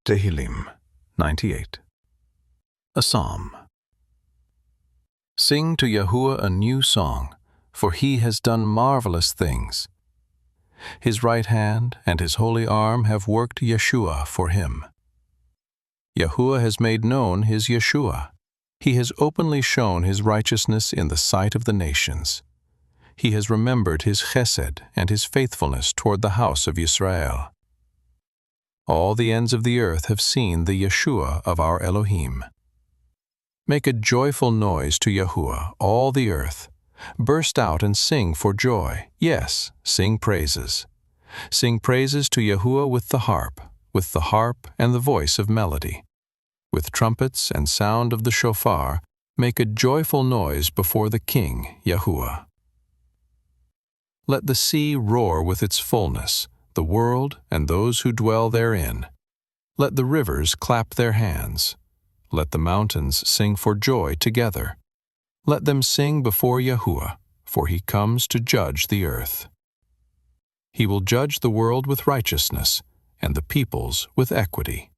Tehillim 98. A Psalm. Sing to Yahuwah a new song, for he has done marvelous things. His right hand and his holy arm have worked Yeshua for him. Yahuwah has made known his Yeshua. He has openly shown his righteousness in the sight of the nations. He has remembered his chesed and his faithfulness toward the house of Yisrael. All the ends of the earth have seen the Yeshua of our Elohim. Make a joyful noise to Yahuwah, all the earth. Burst out and sing for joy. Yes, sing praises. Sing praises to Yahuwah with the harp and the voice of melody. With trumpets and sound of the shofar, make a joyful noise before the King, Yahuwah. Let the sea roar with its fullness, the world and those who dwell therein. Let the rivers clap their hands. Let the mountains sing for joy together. Let them sing before Yahuwah, for he comes to judge the earth. He will judge the world with righteousness, and the peoples with equity.